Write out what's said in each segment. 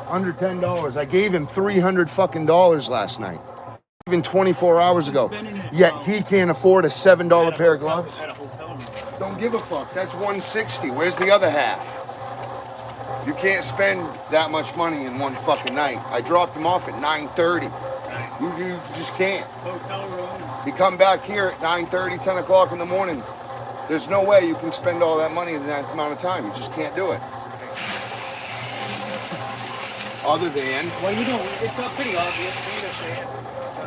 Under $10. I gave him $300 fucking last night. Even 24 hours ago. Yet he can't afford a $7 pair of gloves. Don't give a fuck. That's $160. Where's the other half? You can't spend that much money in one fucking night. I dropped him off at 9:30. You just can't. Hotel room. You come back here at 9:30, 10 o'clock in the morning. There's no way you can spend all that money in that amount of time. You just can't do it. Other than... Well, you know, it's pretty obvious for me to say it.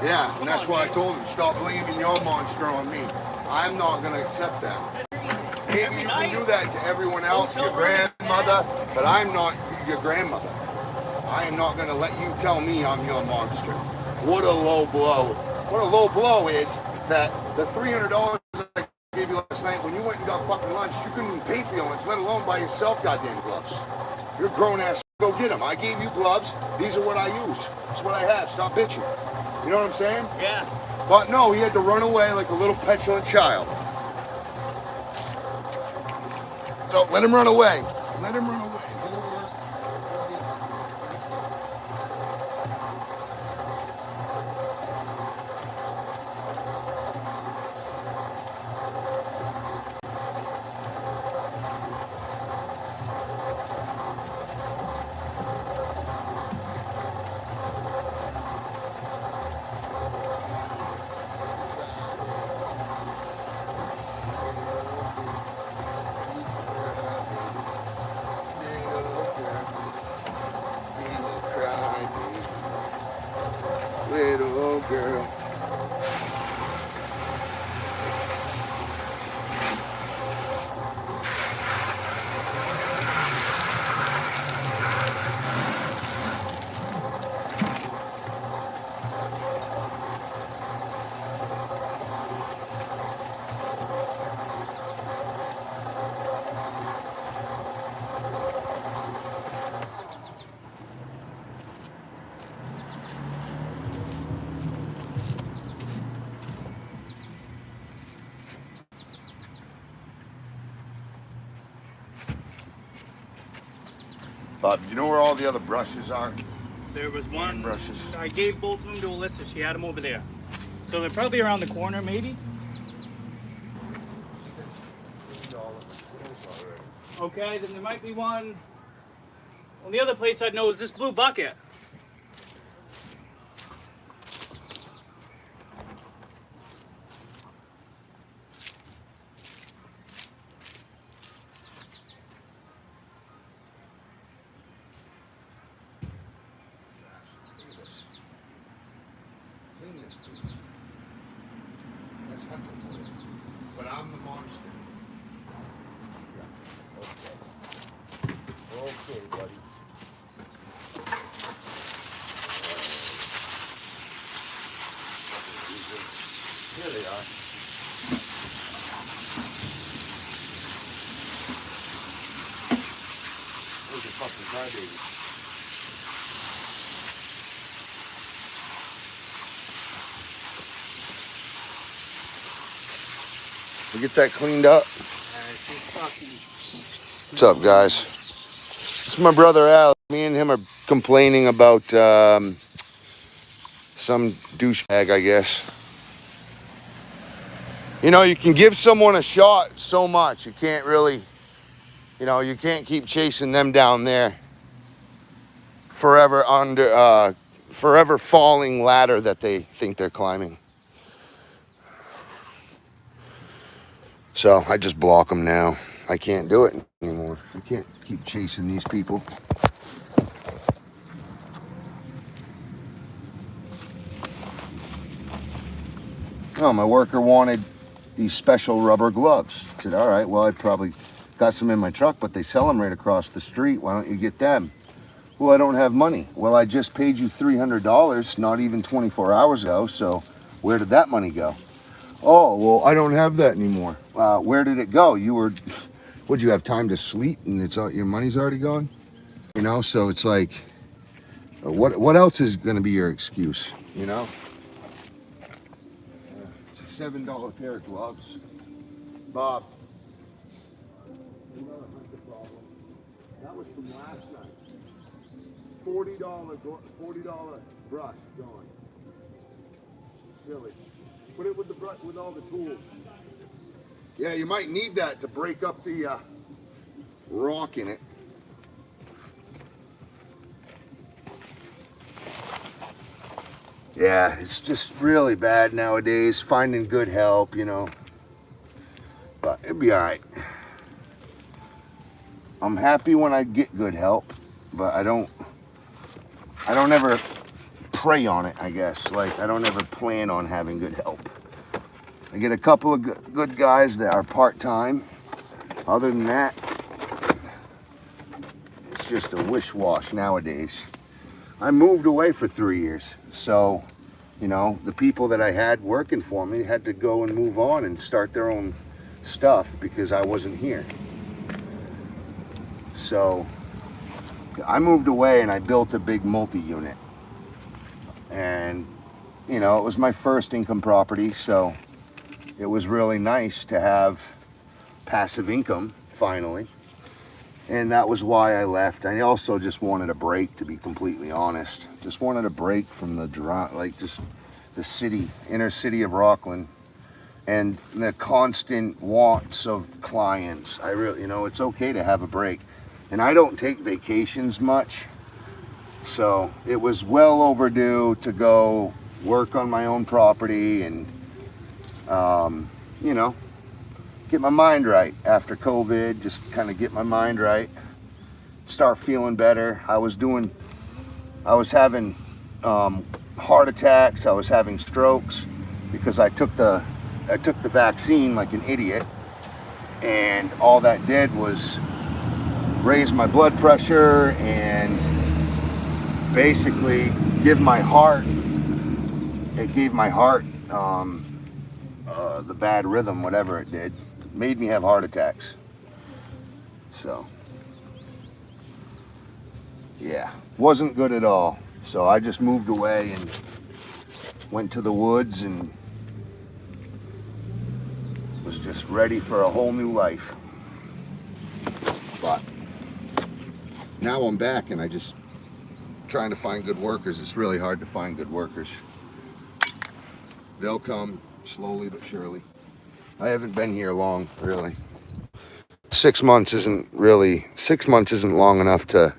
Yeah, and that's why I told him, stop blaming your monster on me. I'm not going to accept that. Maybe you can do that to everyone else, your grandmother, but I'm not your grandmother. I am not going to let you tell me I'm your monster. What a low blow. What a low blow is that the $300 I gave you last night, when you went and got fucking lunch, you couldn't even pay for your lunch, let alone buy yourself goddamn gloves. You're a grown ass. Go get them. I gave you gloves. These are what I use. It's what I have. Stop bitching. You know what I'm saying? Yeah. But no, he had to run away like a little petulant child. So let him run away. Let him run away. Little girl. Bob, you know where all the other brushes are? There was one. Brushes. I gave both of them to Alyssa. She had them over there. So they're probably around the corner, maybe. Okay, then there might be one. Well, the other place I'd know is this blue bucket. But I'm the monster. Okay, buddy. Here they are. Those are fucking crybabies. We get that cleaned up. What's up, guys? This is my brother Al. Me and him are complaining about some douchebag, I guess. You know, you can give someone a shot so much. You can't really, you know, you can't keep chasing them down there forever under, forever falling ladder that they think they're climbing. So I just block them now. I can't do it anymore. I can't keep chasing these people. Oh, my worker wanted these special rubber gloves. I said, all right, well, I probably got some in my truck, but they sell them right across the street. Why don't you get them? Well, I don't have money. Well, I just paid you $300, not even 24 hours ago, so where did that money go? Oh, well, I don't have that anymore. Where did it go? Would you have time to sleep and your money's already gone? You know, so it's like, what else is going to be your excuse, you know? It's a $7 pair of gloves. Bob. That was from last night. $40 brush gone. Silly. Put it with the brush with all the tools. Yeah, you might need that to break up the rock in it. Yeah, it's just really bad nowadays, finding good help, you know. But it'll be all right. I'm happy when I get good help, but I don't ever prey on it, I guess. Like, I don't ever plan on having good help. I get a couple of good guys that are part-time. Other than that, it's just a wish-wash nowadays. I moved away for 3 years, so, you know, the people that I had working for me had to go and move on and start their own stuff because I wasn't here. So I moved away and I built a big multi-unit, and you know, it was my first income property, so it was really nice to have passive income finally, and that was why I left. I also just wanted a break, to be completely honest. Just wanted a break from the like just the inner city of Rockland and the constant wants of clients. I really, you know, it's okay to have a break. And I don't take vacations much, so it was well overdue to go work on my own property and, you know, get my mind right after COVID, just kind of get my mind right, start feeling better. I was having heart attacks, I was having strokes because I took the vaccine like an idiot, and all that did was raise my blood pressure and basically gave my heart the bad rhythm, whatever it did. It made me have heart attacks. So yeah, wasn't good at all. So I just moved away and went to the woods and was just ready for a whole new life. But now I'm back and I just trying to find good workers. It's really hard to find good workers. They'll come slowly but surely. I haven't been here long, really. 6 months isn't long enough to,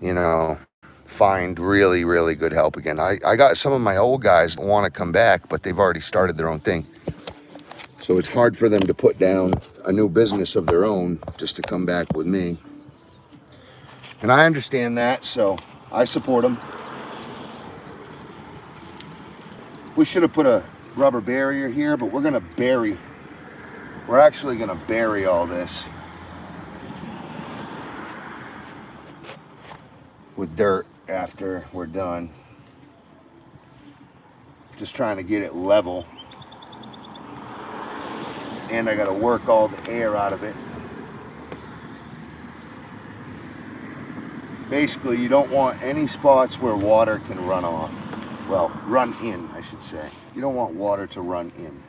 you know, find really, really good help again. I got some of my old guys that want to come back, but they've already started their own thing. So it's hard for them to put down a new business of their own just to come back with me. And I understand that, so I support them. We should have put a rubber barrier here, but we're actually gonna bury all this with dirt after we're done. Just trying to get it level. And I gotta work all the air out of it. Basically, you don't want any spots where water can run off. Well, run in, I should say. You don't want water to run in.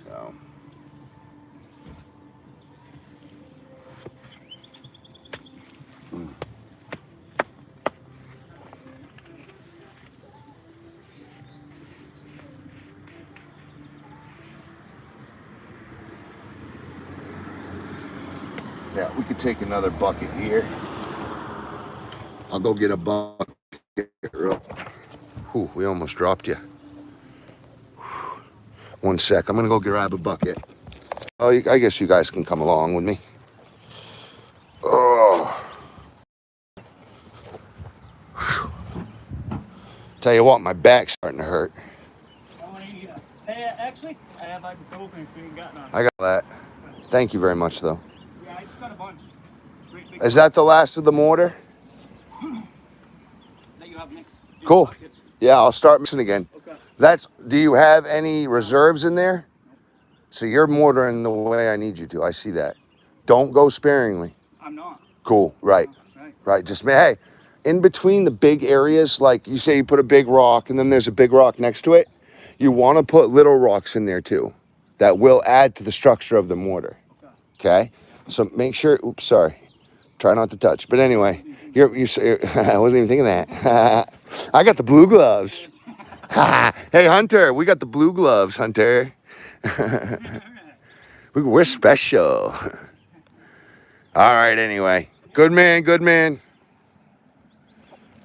So. Yeah, we could take another bucket here. I'll go get a bucket. Whew, we almost dropped you. 1 sec, I'm gonna go grab a bucket. Oh, I guess you guys can come along with me. Oh. Whew. Tell you what, my back's starting to hurt. Hey, actually, I have ibuprofen if you ain't got none. I got that. Thank you very much, though. Yeah, I just got a bunch. Is that the last of the mortar? That you have mixed. Cool. Buckets. Yeah, I'll start mixing again. Okay. Do you have any reserves in there? So you're mortaring the way I need you to. I see that. Don't go sparingly. I'm not. Cool. Right. Right. Just, hey, in between the big areas, like you say you put a big rock and then there's a big rock next to it, You want to put little rocks in there too. That will add to the structure of the mortar. Okay? So make sure, oops, sorry. Try not to touch. But anyway, I wasn't even thinking that. I got the blue gloves. Hey, Hunter, we got the blue gloves, Hunter. We're special. All right, anyway. Good man, good man.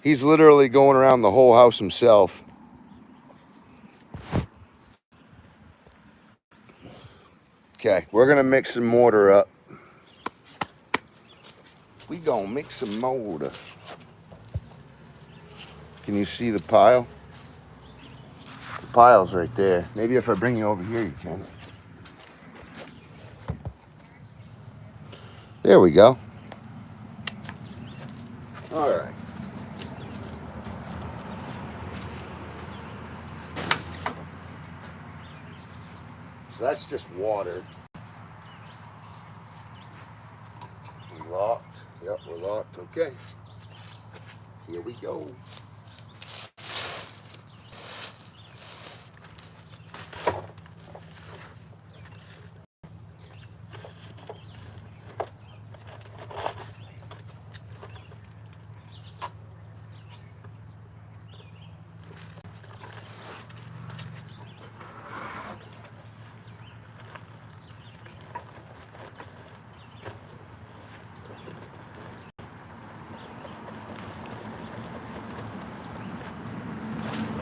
He's literally going around the whole house himself. Okay, we're going to mix some mortar up. We gonna mix some mortar. Can you see the pile? The pile's right there. Maybe if I bring you over here, you can. There we go. All right. So that's just water. We're locked. Yep, we're locked. Okay. Here we go.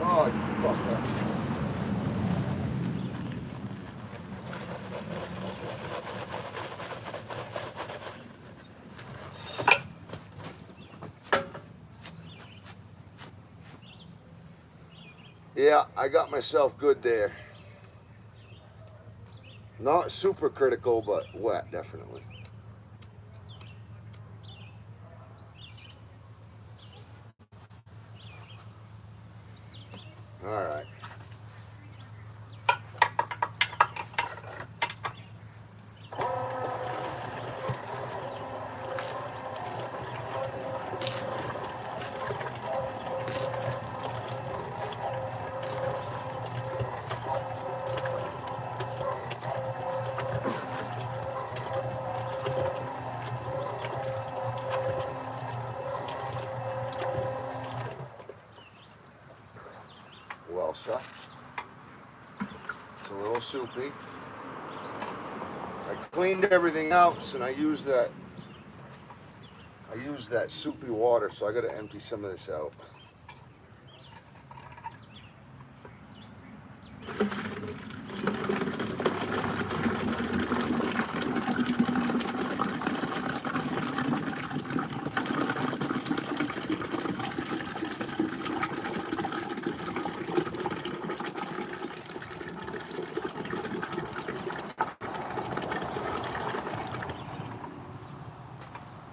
Oh, you fucked up. Yeah, I got myself good there. Not super critical, but wet, definitely. All right. Well, sir. It's a little soupy. I cleaned everything out, and I used that soupy water, so I got to empty some of this out.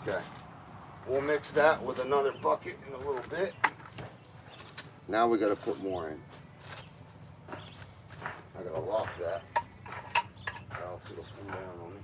Okay. We'll mix that with another bucket in a little bit. Now we got to put more in. I got to lock that, or else it'll come down on me.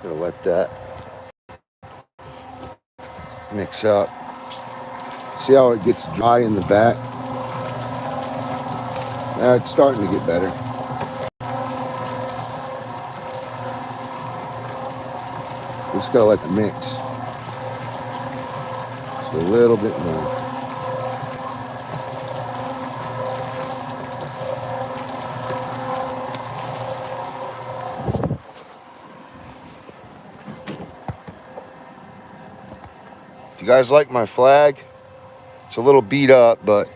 Gonna let that mix up. See how it gets dry in the back? Now it's starting to get better. Just gotta let it mix. Just a little bit more. Do you guys like my flag? It's a little beat up, but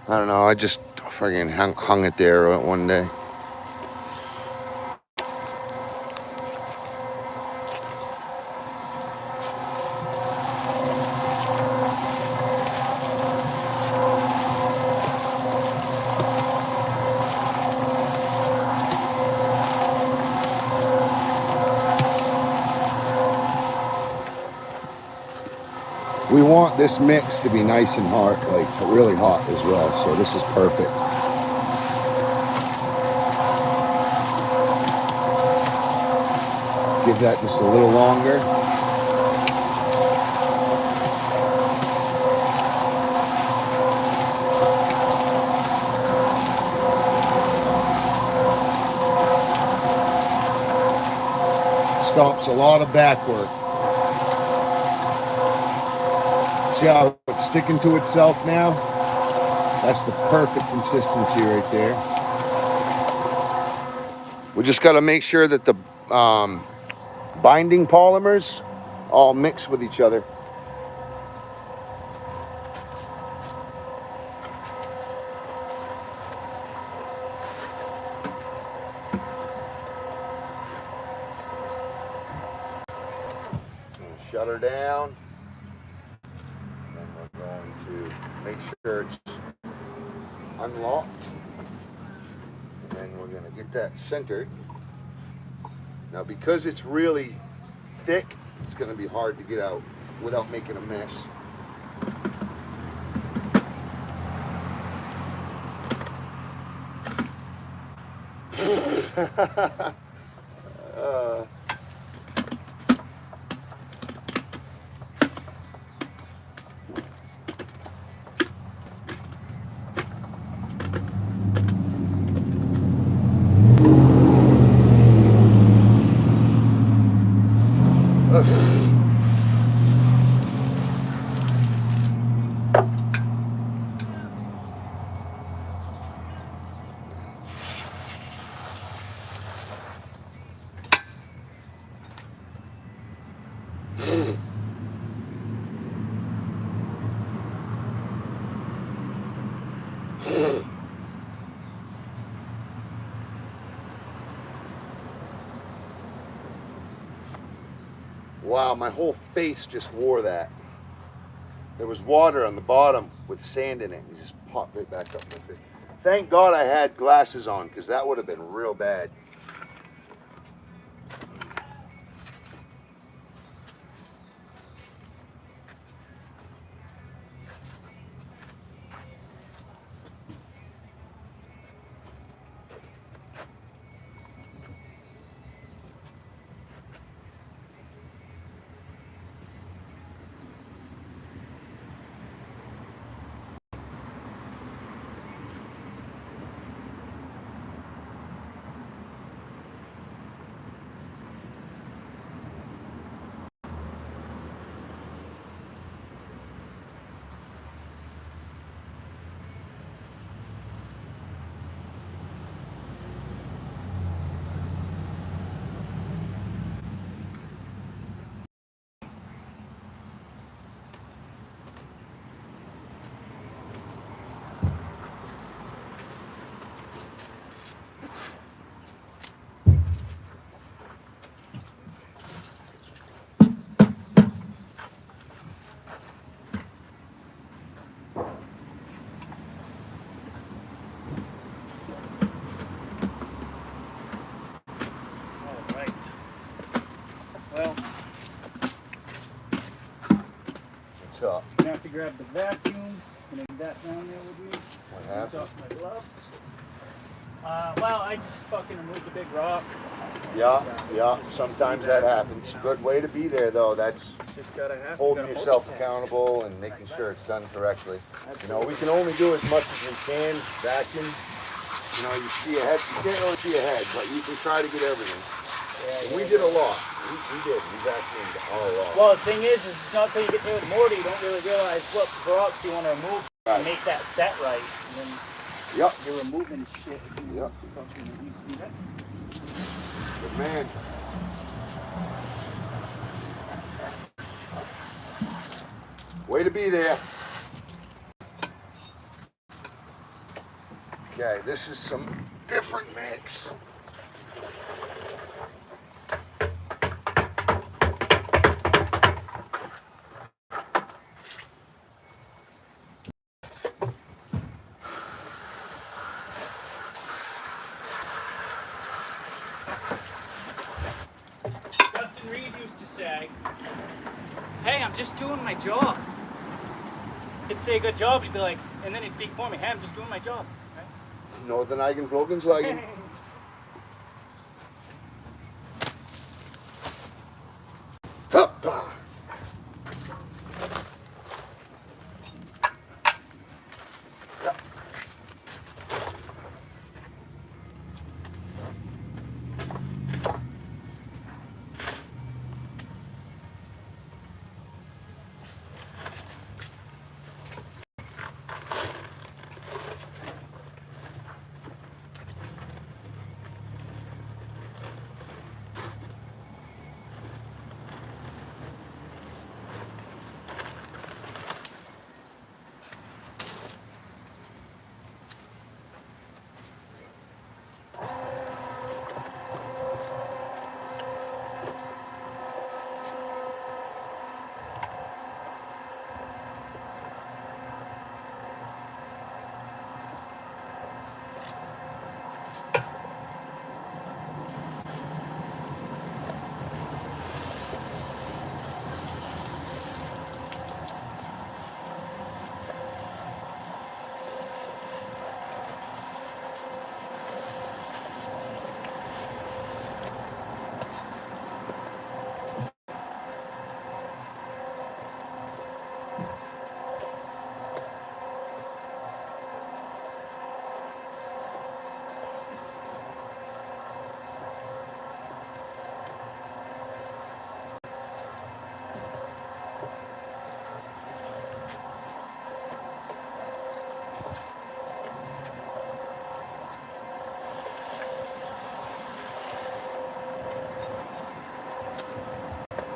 I don't know. I just friggin' hung it there one day. We want this mix to be nice and hard, like really hot as well, so this is perfect. Give that just a little longer. Stops a lot of back work. See how it's sticking to itself now? That's the perfect consistency right there. We just got to make sure that the binding polymers all mix with each other. Shut her down. And we're going to make sure it's unlocked. And then we're going to get that centered. Now, because it's really thick, it's going to be hard to get out without making a mess. Wow, my whole face just wore that. There was water on the bottom with sand in it. It just popped right back up my face. Thank God I had glasses on, because that would have been real bad. Well, What's up? I'm gonna have to grab the vacuum. Can I get that down there with me? What happened? Take off my gloves. Well, I just fucking removed the big rock. Yeah, sometimes that happens. Good way to be there, though. That's Just gotta have holding gotta yourself multitask. accountable and making sure it's done correctly. You know, we can only do as much as we can. Vacuum, you know, you see ahead. You can't really see ahead, but you can try to get everything. And we did a lot. We did. We vacuumed a lot. Well, the thing is it's not until you get there with mortar, you don't really realize what rocks you want to remove Right. to make that set right. And then Yep. you're removing shit. Yep. Fucking needs to be that. Good man. Way to be there. Okay, this is some different mix. Justin Reed used to say, "Hey, I'm just doing my job." He'd say good job, he'd be like, and then he'd speak for me, "Hey, I'm just doing my job." Right? Northern eigen Vlogenslagen. Hoppa. Yep.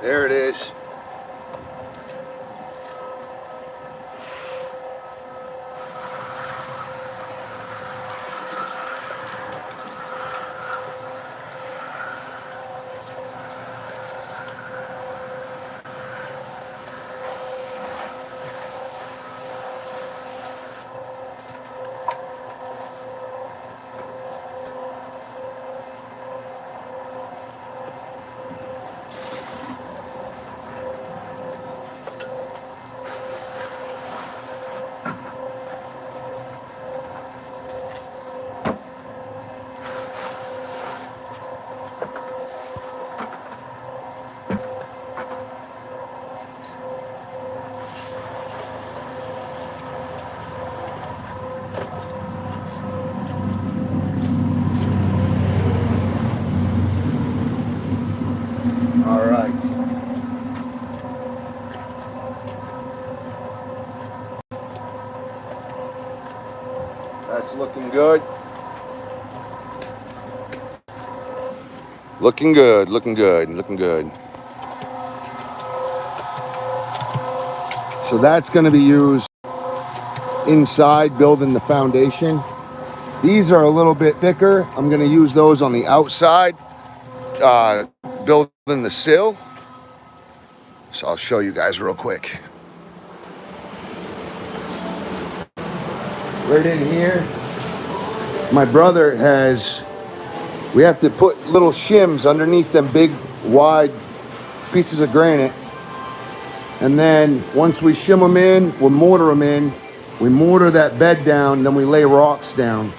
There it is. All right. That's looking good. Looking good, looking good, looking good. So that's going to be used inside building the foundation. These are a little bit thicker. I'm going to use those on the outside, building the sill. So I'll show you guys real quick. Right in here, my brother has, we have to put little shims underneath them big, wide pieces of granite. And then once we shim them in, we'll mortar them in. We mortar that bed down, then we lay rocks down.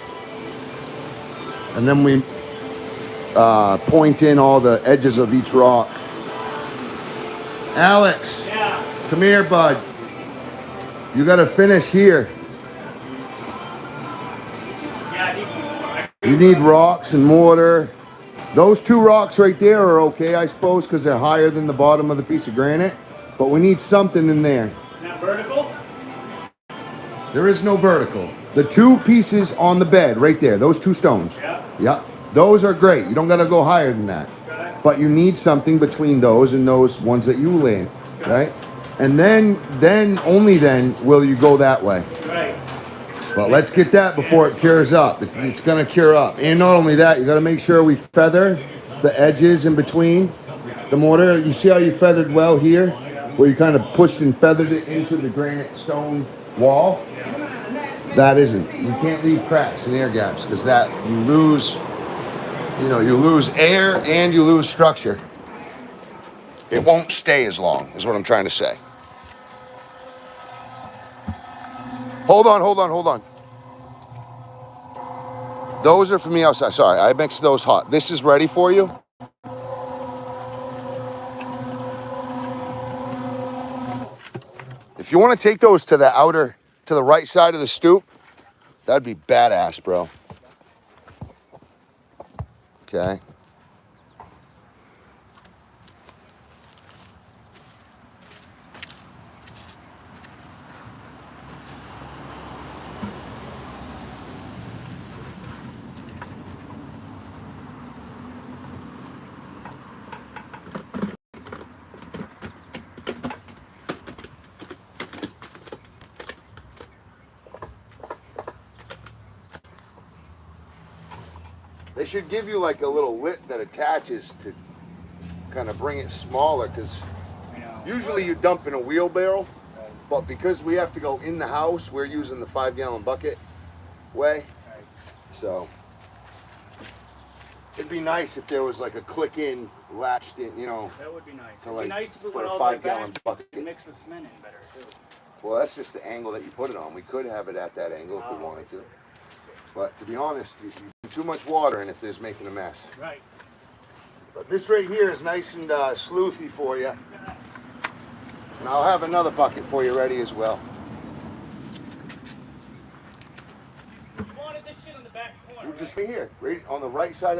And then we point in all the edges of each rock. Alex, Yeah. come here, bud. You got to finish here. Yeah, I need more. You need rocks and mortar. Those two rocks right there are okay, I suppose, because they're higher than the bottom of the piece of granite. But we need something in there. Now vertical? There is no vertical. The two pieces on the bed right there, those two stones. Yeah. Yep. Those are great. You don't got to go higher than that. Okay. But you need something between those and those ones that you land, Okay. right? And then, only then, will you go that way. Right. But let's get that before it cures up. It's going to cure up. And not only that, you got to make sure we feather the edges in between the mortar. You see how you feathered well here? Where you kind of pushed and feathered it into the granite stone wall? That isn't. You can't leave cracks and air gaps because that you lose, you lose air and you lose structure. It won't stay as long, is what I'm trying to say. Hold on. Those are for me outside. Sorry, I mixed those hot. This is ready for you. If you want to take those to the right side of the stoop, that'd be badass, bro. Okay. They should give you like a little lip that attaches to kind of bring it smaller, because usually you dump in a wheelbarrow, but because we have to go in the house, we're using the 5-gallon bucket way. So it'd be nice if there was like a click in, latched in, That would be nice. To It'd be like, nice if it for went a all the way 5-gallon back. bucket. You mix the cement in better too. Well, that's just the angle that you put it on. We could have it at that angle if we wanted to. But to be honest, you put too much water in if there's making a mess. Right. But this right here is nice and sleuthy for you. And I'll have another bucket for you ready as well. You wanted this shit on the back corner. Just right here, right on the right side of